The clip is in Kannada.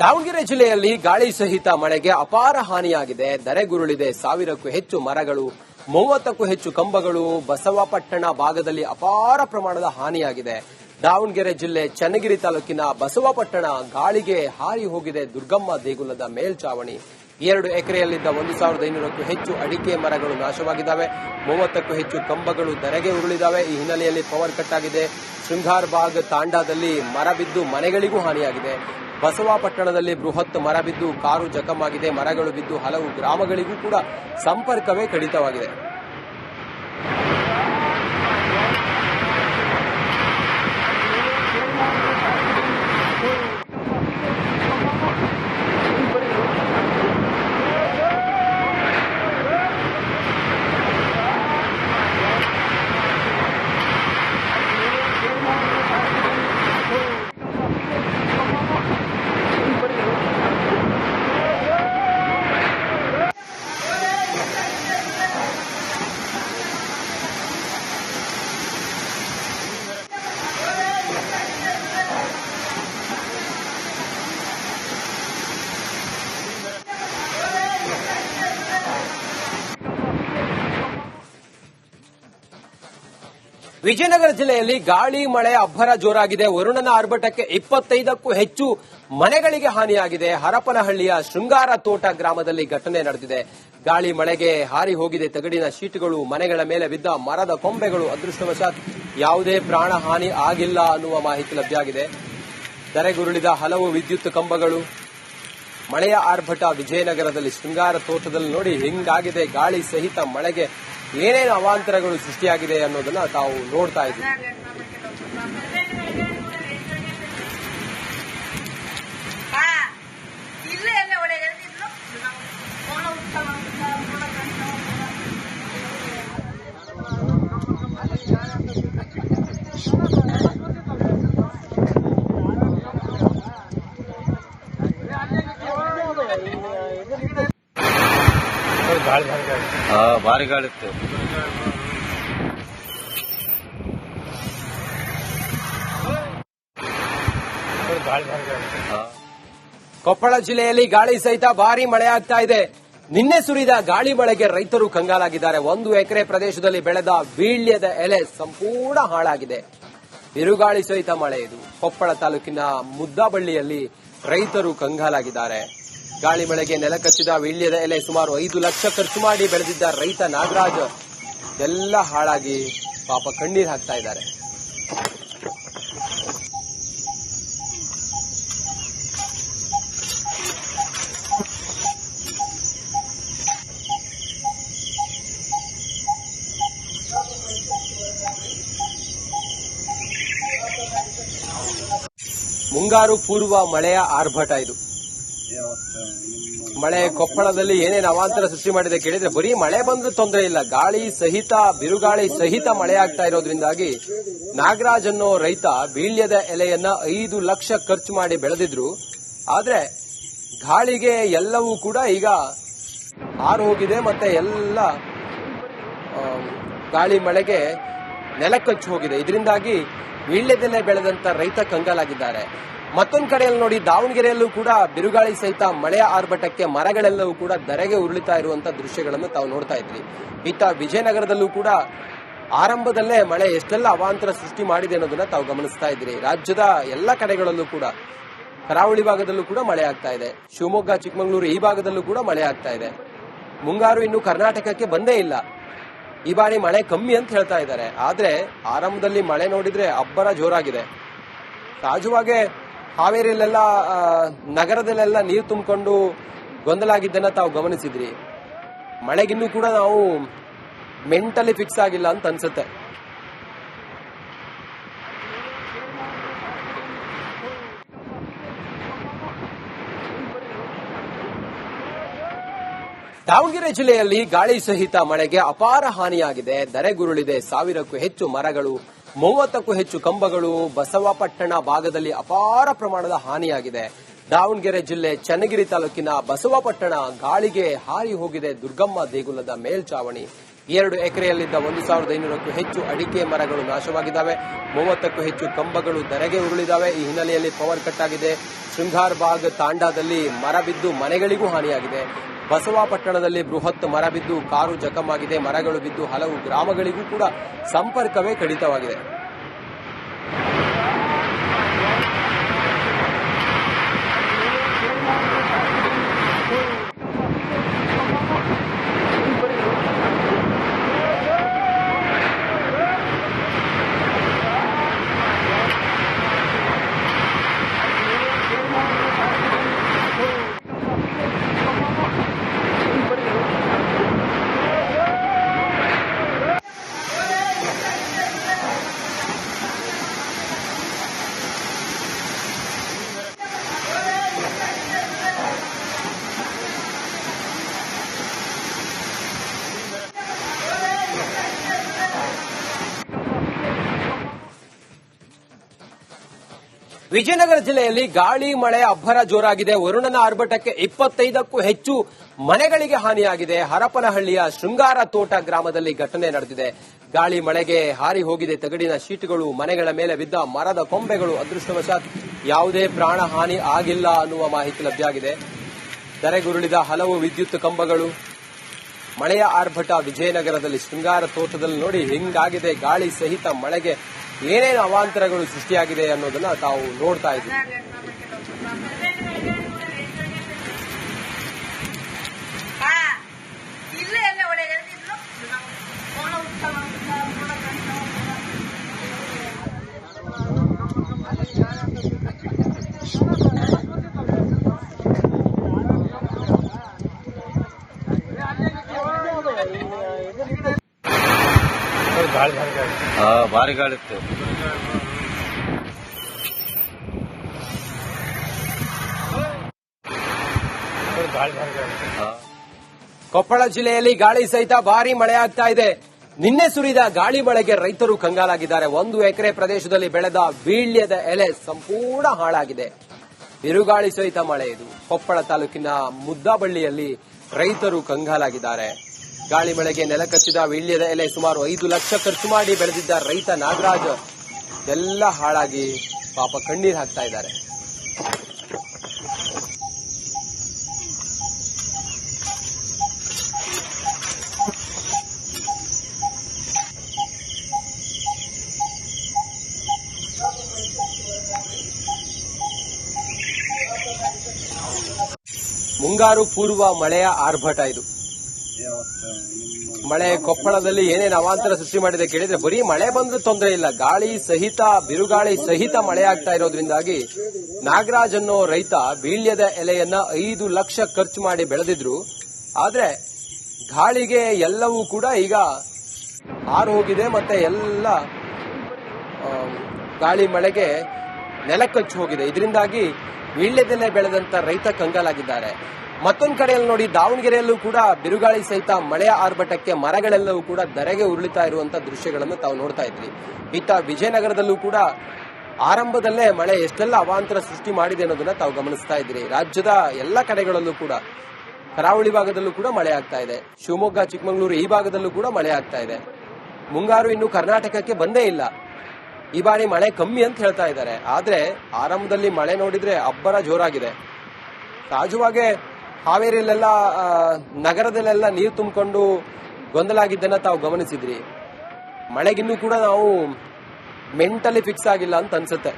ದಾವಣಗೆರೆ ಜಿಲ್ಲೆಯಲ್ಲಿ ಗಾಳಿ ಸಹಿತ ಮಳೆಗೆ ಅಪಾರ ಹಾನಿಯಾಗಿದೆ. ಧರೆಗುರುಳಿದೆ. 1000ಕ್ಕೂ ಹೆಚ್ಚು ಮರಗಳು, 30ಕ್ಕೂ ಹೆಚ್ಚು ಕಂಬಗಳು, ಬಸವಪಟ್ಟಣ ಭಾಗದಲ್ಲಿ ಅಪಾರ ಪ್ರಮಾಣದ ಹಾನಿಯಾಗಿದೆ. ದಾವಣಗೆರೆ ಜಿಲ್ಲೆ ಚನ್ನಗಿರಿ ತಾಲೂಕಿನ ಬಸವಪಟ್ಟಣ ಗಾಳಿಗೆ ಹಾರಿ ಹೋಗಿದೆ ದುರ್ಗಮ್ಮ ದೇಗುಲದ ಮೇಲ್ಚಾವಣಿ. 2 ಎಕರೆಯಲ್ಲಿದ್ದ 1500ಕ್ಕೂ ಹೆಚ್ಚು ಅಡಿಕೆ ಮರಗಳು ನಾಶವಾಗಿದ್ದಾವೆ. 30ಕ್ಕೂ ಹೆಚ್ಚು ಕಂಬಗಳು ಧರೆಗೆ ಉರುಳಿದಾವೆ. ಈ ಹಿನ್ನೆಲೆಯಲ್ಲಿ ಪವರ್ ಕಟ್ ಆಗಿದೆ. ಶೃಂಗಾರಬಾಗ್ ತಾಂಡಾದಲ್ಲಿ ಮರ ಬಿದ್ದು ಮನೆಗಳಿಗೂ ಹಾನಿಯಾಗಿದೆ. ಬಸವಪಟ್ಟಣದಲ್ಲಿ ಬೃಹತ್ ಮರ ಬಿದ್ದು ಕಾರು ಜಖಮಾಗಿದೆ. ಮರಗಳು ಬಿದ್ದು ಹಲವು ಗ್ರಾಮಗಳಿಗೂ ಕೂಡ ಸಂಪರ್ಕವೇ ಕಡಿತವಾಗಿದೆ. ವಿಜಯನಗರ ಜಿಲ್ಲೆಯಲ್ಲಿ ಗಾಳಿ ಮಳೆ ಅಬ್ಬರ ಜೋರಾಗಿದೆ. ವರುಣನ ಆರ್ಭಟಕ್ಕೆ 25ಕ್ಕೂ ಹೆಚ್ಚು ಮನೆಗಳಿಗೆ ಹಾನಿಯಾಗಿದೆ. ಹರಪನಹಳ್ಳಿಯ ಶೃಂಗಾರ ತೋಟ ಗ್ರಾಮದಲ್ಲಿ ಘಟನೆ ನಡೆದಿದೆ. ಗಾಳಿ ಮಳೆಗೆ ಹಾರಿ ಹೋಗಿದೆ ತಗಡಿನ ಶೀಟ್ಗಳು, ಮನೆಗಳ ಮೇಲೆ ಬಿದ್ದ ಮರದ ಕೊಂಬೆಗಳು. ಅದೃಷ್ಟವಶಾತ್ ಯಾವುದೇ ಪ್ರಾಣ ಹಾನಿ ಆಗಿಲ್ಲ ಅನ್ನುವ ಮಾಹಿತಿ ಲಭ್ಯವಾಗಿದೆ. ಧರೆಗುರುಳಿದ ಹಲವು ವಿದ್ಯುತ್ ಕಂಬಗಳು. ಮಳೆಯ ಆರ್ಭಟ ವಿಜಯನಗರದಲ್ಲಿ ಶೃಂಗಾರ ತೋಟದಲ್ಲಿ ನೋಡಿ ಹಿಂಗಾಗಿದೆ. ಗಾಳಿ ಸಹಿತ ಮಳೆಗೆ ಏನೇನು ಅವಾಂತರಗಳು ಸೃಷ್ಟಿಯಾಗಿದೆ ಅನ್ನೋದನ್ನ ತಾವು ನೋಡ್ತಾ ಇದ್ದೀವಿ. ಭಾರಿ ಗಾಳಿ ಇತ್ತು. ಕೊಪ್ಪಳ ಜಿಲ್ಲೆಯಲ್ಲಿ ಗಾಳಿ ಸಹಿತ ಭಾರಿ ಮಳೆ ಆಗ್ತಾ ಇದೆ. ನಿನ್ನೆ ಸುರಿದ ಗಾಳಿ ಮಳೆಗೆ ರೈತರು ಕಂಗಾಲಾಗಿದ್ದಾರೆ. 1 ಎಕರೆ ಪ್ರದೇಶದಲ್ಲಿ ಬೆಳೆದ ವೀಳ್ಯದ ಎಲೆ ಸಂಪೂರ್ಣ ಹಾಳಾಗಿದೆ. ಬಿರುಗಾಳಿ ಸಹಿತ ಮಳೆ ಇದು. ಕೊಪ್ಪಳ ತಾಲೂಕಿನ ಮುದ್ದಾಬಳ್ಳಿಯಲ್ಲಿ ರೈತರು ಕಂಗಾಲಾಗಿದ್ದಾರೆ. ಗಾಳಿ ಮಳೆಗೆ ನೆಲಕಚ್ಚಿದ ವೀಳ್ಯದ ಎಲೆ ಸುಮಾರು 5 ಲಕ್ಷ ಖರ್ಚು ಮಾಡಿ ಬೆಳೆದಿದ್ದ ರೈತ ನಾಗರಾಜ್ ಎಲ್ಲ ಹಾಳಾಗಿ ಪಾಪ ಕಣ್ಣೀರು ಹಾಕ್ತಾ ಇದ್ದಾರೆ. ಮುಂಗಾರು ಪೂರ್ವ ಮಳೆಯ ಆರ್ಭಟ ಇದು. ಮಳೆ ಕೊಪ್ಪಳದಲ್ಲಿ ಏನೇನು ಅವಾಂತರ ಸೃಷ್ಟಿ ಮಾಡಿದೆ ಕೇಳಿದ್ರೆ ಬರೀ ಮಳೆ ಬಂದ್ರೂ ತೊಂದರೆ ಇಲ್ಲ, ಗಾಳಿ ಸಹಿತ ಬಿರುಗಾಳಿ ಸಹಿತ ಮಳೆ ಆಗ್ತಾ ಇರೋದ್ರಿಂದಾಗಿ ನಾಗರಾಜ್ ಅನ್ನೋ ರೈತ ವೀಳ್ಯದ ಎಲೆಯನ್ನ 5 ಲಕ್ಷ ಖರ್ಚು ಮಾಡಿ ಬೆಳೆದಿದ್ರು. ಆದ್ರೆ ಗಾಳಿಗೆ ಎಲ್ಲವೂ ಕೂಡ ಈಗ ಹಾರು ಹೋಗಿದೆ. ಮತ್ತೆ ಎಲ್ಲ ಗಾಳಿ ಮಳೆಗೆ ನೆಲಕಚ್ಚಿ ಹೋಗಿದೆ. ಇದರಿಂದಾಗಿ ವೀಳ್ಯದೆಲೆ ಬೆಳೆದಂತ ರೈತ ಕಂಗಾಲಾಗಿದ್ದಾರೆ. ಮತ್ತೊಂದು ಕಡೆಯಲ್ಲಿ ನೋಡಿ, ದಾವಣಗೆರೆಯಲ್ಲೂ ಕೂಡ ಬಿರುಗಾಳಿ ಸಹಿತ ಮಳೆಯ ಆರ್ಭಟಕ್ಕೆ ಮರಗಳೆಲ್ಲವೂ ಕೂಡ ಧರೆಗೆ ಉರುಳಿತಾ ಇರುವಂತಹ ದೃಶ್ಯಗಳನ್ನು ತಾವು ನೋಡ್ತಾ ಇದ್ರಿ. ಇತ್ತ ವಿಜಯನಗರದಲ್ಲೂ ಕೂಡ ಆರಂಭದಲ್ಲೇ ಮಳೆ ಎಷ್ಟೆಲ್ಲ ಅವಾಂತರ ಸೃಷ್ಟಿ ಮಾಡಿದೆ ಅನ್ನೋದನ್ನ ತಾವು ಗಮನಿಸ್ತಾ ಇದ್ರಿ. ರಾಜ್ಯದ ಎಲ್ಲ ಕಡೆಗಳಲ್ಲೂ ಕೂಡ ಕರಾವಳಿ ಭಾಗದಲ್ಲೂ ಕೂಡ ಮಳೆ ಆಗ್ತಾ ಇದೆ. ಶಿವಮೊಗ್ಗ, ಚಿಕ್ಕಮಗಳೂರು ಈ ಭಾಗದಲ್ಲೂ ಕೂಡ ಮಳೆ ಆಗ್ತಾ ಇದೆ. ಮುಂಗಾರು ಇನ್ನು ಕರ್ನಾಟಕಕ್ಕೆ ಬಂದೇ ಇಲ್ಲ. ಈ ಬಾರಿ ಮಳೆ ಕಮ್ಮಿ ಅಂತ ಹೇಳ್ತಾ ಇದ್ದಾರೆ. ಆದ್ರೆ ಆರಂಭದಲ್ಲಿ ಮಳೆ ನೋಡಿದ್ರೆ ಅಬ್ಬರ ಜೋರಾಗಿದೆ. ಸಹಜವಾಗಿ ಹಾವೇರಿಯಲ್ಲೆಲ್ಲ ನಗರದಲ್ಲೆಲ್ಲ ನೀರು ತುಂಬಿಕೊಂಡು ಗೊಂದಲಾಗಿದ್ದನ್ನ ತಾವು ಗಮನಿಸಿದ್ರಿ. ಮಳೆಗಿನ್ನೂ ಕೂಡ ನಾವು ಮೆಂಟಲಿ ಫಿಕ್ಸ್ ಆಗಿಲ್ಲ ಅಂತ ಅನ್ಸುತ್ತೆ. ದಾವಣಗೆರೆ ಜಿಲ್ಲೆಯಲ್ಲಿ ಗಾಳಿ ಸಹಿತ ಮಳೆಗೆ ಅಪಾರ ಹಾನಿಯಾಗಿದೆ. ಧರೆಗುರುಳಿದೆ. 1000ಕ್ಕೂ ಹೆಚ್ಚು ಮರಗಳು, 30ಕ್ಕೂ ಹೆಚ್ಚು ಕಂಬಗಳು, ಬಸವಪಟ್ಟಣ ಭಾಗದಲ್ಲಿ ಅಪಾರ ಪ್ರಮಾಣದ ಹಾನಿಯಾಗಿದೆ. ದಾವಣಗೆರೆ ಜಿಲ್ಲೆ ಚನ್ನಗಿರಿ ತಾಲೂಕಿನ ಬಸವಪಟ್ಟಣ ಗಾಳಿಗೆ ಹಾರಿ ಹೋಗಿದೆ ದುರ್ಗಮ್ಮ ದೇಗುಲದ ಮೇಲ್ಚಾವಣಿ. 2 ಎಕರೆಯಲ್ಲಿದ್ದ 1,500ಕ್ಕೂ ಹೆಚ್ಚು ಅಡಿಕೆ ಮರಗಳು ನಾಶವಾಗಿದ್ದಾವೆ. 30ಕ್ಕೂ ಹೆಚ್ಚು ಕಂಬಗಳು ಧರೆಗೆ ಉರುಳಿದಾವೆ. ಈ ಹಿನ್ನೆಲೆಯಲ್ಲಿ ಪವರ್ ಕಟ್ ಆಗಿದೆ. ಶೃಂಗಾರ್ ಬಾಗ್ ತಾಂಡಾದಲ್ಲಿ ಮರ ಬಿದ್ದು ಮನೆಗಳಿಗೂ ಹಾನಿಯಾಗಿದೆ. ಬಸವಾಪಟ್ಟಣದಲ್ಲಿ ಬೃಹತ್ ಮರ ಬಿದ್ದು ಕಾರು ಜಖಮಾಗಿದೆ. ಮರಗಳು ಬಿದ್ದು ಹಲವು ಗ್ರಾಮಗಳಿಗೂ ಕೂಡ ಸಂಪರ್ಕವೇ ಕಡಿತವಾಗಿದೆ. ವಿಜಯನಗರ ಜಿಲ್ಲೆಯಲ್ಲಿ ಗಾಳಿ ಮಳೆ ಅಬ್ಬರ ಜೋರಾಗಿದೆ. ವರುಣನ ಆರ್ಭಟಕ್ಕೆ 25ಕ್ಕೂ ಹೆಚ್ಚು ಮನೆಗಳಿಗೆ ಹಾನಿಯಾಗಿದೆ. ಹರಪನಹಳ್ಳಿಯ ಶೃಂಗಾರ ತೋಟ ಗ್ರಾಮದಲ್ಲಿ ಘಟನೆ ನಡೆದಿದೆ. ಗಾಳಿ ಮಳೆಗೆ ಹಾರಿ ಹೋಗಿದೆ ತಗಡಿನ ಶೀಟ್ಗಳು, ಮನೆಗಳ ಮೇಲೆ ಬಿದ್ದ ಮರದ ಕೊಂಬೆಗಳು. ಅದೃಷ್ಟವಶಾತ್ ಯಾವುದೇ ಪ್ರಾಣ ಹಾನಿ ಆಗಿಲ್ಲ ಅನ್ನುವ ಮಾಹಿತಿ ಲಭ್ಯವಾಗಿದೆ. ಧರೆಗುರುಳಿದ ಹಲವು ವಿದ್ಯುತ್ ಕಂಬಗಳು. ಮಳೆಯ ಆರ್ಭಟ ವಿಜಯನಗರದಲ್ಲಿ ಶೃಂಗಾರ ತೋಟದಲ್ಲಿ ನೋಡಿ ಹಿಂಗಾಗಿದೆ. ಗಾಳಿ ಸಹಿತ ಮಳೆಗೆ ಏನೇನು ಅವಾಂತರಗಳು ಸೃಷ್ಟಿಯಾಗಿದೆ ಅನ್ನೋದನ್ನ ತಾವು ನೋಡ್ತಾ ಇದ್ದೀವಿ. ಭಾರಿ ಗಾಳಿ ಇತ್ತು. ಕೊಪ್ಪಳ ಜಿಲ್ಲೆಯಲ್ಲಿ ಗಾಳಿ ಸಹಿತ ಭಾರಿ ಮಳೆ ಆಗ್ತಾ ಇದೆ. ನಿನ್ನೆ ಸುರಿದ ಗಾಳಿ ಮಳೆಗೆ ರೈತರು ಕಂಗಾಲಾಗಿದ್ದಾರೆ. 1 ಎಕರೆ ಪ್ರದೇಶದಲ್ಲಿ ಬೆಳೆದ ವೀಳ್ಯದ ಎಲೆ ಸಂಪೂರ್ಣ ಹಾಳಾಗಿದೆ. ಬಿರುಗಾಳಿ ಸಹಿತ ಮಳೆ ಇದು. ಕೊಪ್ಪಳ ತಾಲೂಕಿನ ಮುದ್ದಾಬಳ್ಳಿಯಲ್ಲಿ ರೈತರು ಕಂಗಾಲಾಗಿದ್ದಾರೆ. ಗಾಳಿ ಮಳೆಗೆ ನೆಲಕಚ್ಚಿದ ವೀಳ್ಯದ ಎಲೆ ಸುಮಾರು 5 ಲಕ್ಷ ಖರ್ಚು ಮಾಡಿ ಬೆಳೆದಿದ್ದ ರೈತ ನಾಗರಾಜ್ ಎಲ್ಲ ಹಾಳಾಗಿ ಪಾಪ ಕಣ್ಣೀರು ಹಾಕ್ತಾ ಇದ್ದಾರೆ. ಮುಂಗಾರು ಪೂರ್ವ ಮಳೆಯ ಆರ್ಭಟ ಇದು. ಮಳೆ ಕೊಪ್ಪಳದಲ್ಲಿ ಏನೇನು ಅವಾಂತರ ಸೃಷ್ಟಿ ಮಾಡಿದೆ ಕೇಳಿದ್ರೆ ಬರೀ ಮಳೆ ಬಂದ್ರೂ ತೊಂದರೆ ಇಲ್ಲ, ಗಾಳಿ ಸಹಿತ ಬಿರುಗಾಳಿ ಸಹಿತ ಮಳೆ ಆಗ್ತಾ ಇರೋದ್ರಿಂದಾಗಿ ನಾಗರಾಜ್ ಅನ್ನೋ ರೈತ ವೀಳ್ಯದ ಎಲೆಯನ್ನ 5 ಲಕ್ಷ ಖರ್ಚು ಮಾಡಿ ಬೆಳೆದಿದ್ರು. ಆದ್ರೆ ಗಾಳಿಗೆ ಎಲ್ಲವೂ ಕೂಡ ಈಗ ಹಾರು ಹೋಗಿದೆ. ಮತ್ತೆ ಎಲ್ಲ ಗಾಳಿ ಮಳೆಗೆ ನೆಲಕಚ್ಚಿ ಹೋಗಿದೆ. ಇದರಿಂದಾಗಿ ವೀಳ್ಯದೆಲೆ ಬೆಳೆದಂತ ರೈತ ಕಂಗಾಲಾಗಿದ್ದಾರೆ. ಮತ್ತೊಂದು ಕಡೆಯಲ್ಲಿ ನೋಡಿ, ದಾವಣಗೆರೆಯಲ್ಲೂ ಕೂಡ ಬಿರುಗಾಳಿ ಸಹಿತ ಮಳೆಯ ಆರ್ಭಟಕ್ಕೆ ಮರಗಳೆಲ್ಲವೂ ಕೂಡ ಧರೆಗೆ ಉರುಳಿತಾ ಇರುವಂತಹ ದೃಶ್ಯಗಳನ್ನು ತಾವು ನೋಡ್ತಾ ಇದ್ರಿ. ಇತ್ತ ವಿಜಯನಗರದಲ್ಲೂ ಕೂಡ ಆರಂಭದಲ್ಲೇ ಮಳೆ ಎಷ್ಟೆಲ್ಲ ಅವಾಂತರ ಸೃಷ್ಟಿ ಮಾಡಿದೆ ಅನ್ನೋದನ್ನ ತಾವು ಗಮನಿಸ್ತಾ ಇದ್ರಿ. ರಾಜ್ಯದ ಎಲ್ಲ ಕಡೆಗಳಲ್ಲೂ ಕೂಡ, ಕರಾವಳಿ ಭಾಗದಲ್ಲೂ ಕೂಡ ಮಳೆ ಆಗ್ತಾ ಇದೆ. ಶಿವಮೊಗ್ಗ, ಚಿಕ್ಕಮಗಳೂರು ಈ ಭಾಗದಲ್ಲೂ ಕೂಡ ಮಳೆ ಆಗ್ತಾ ಇದೆ. ಮುಂಗಾರು ಇನ್ನು ಕರ್ನಾಟಕಕ್ಕೆ ಬಂದೇ ಇಲ್ಲ. ಈ ಬಾರಿ ಮಳೆ ಕಮ್ಮಿ ಅಂತ ಹೇಳ್ತಾ ಇದ್ದಾರೆ. ಆದ್ರೆ ಆರಂಭದಲ್ಲಿ ಮಳೆ ನೋಡಿದ್ರೆ ಅಬ್ಬರ ಜೋರಾಗಿದೆ. ಸಹಜವಾಗಿ ಹಾವೇರಿಯಲ್ಲೆಲ್ಲ ನಗರದಲ್ಲೆಲ್ಲ ನೀರು ತುಂಬಿಕೊಂಡು ಗೊಂದಲ ಆಗಿದ್ದನ್ನ ತಾವು ಗಮನಿಸಿದ್ರಿ. ಮಳೆಗಿನ್ನೂ ಕೂಡ ನಾವು ಮೆಂಟಲಿ ಫಿಕ್ಸ್ ಆಗಿಲ್ಲ ಅಂತ ಅನ್ಸುತ್ತೆ.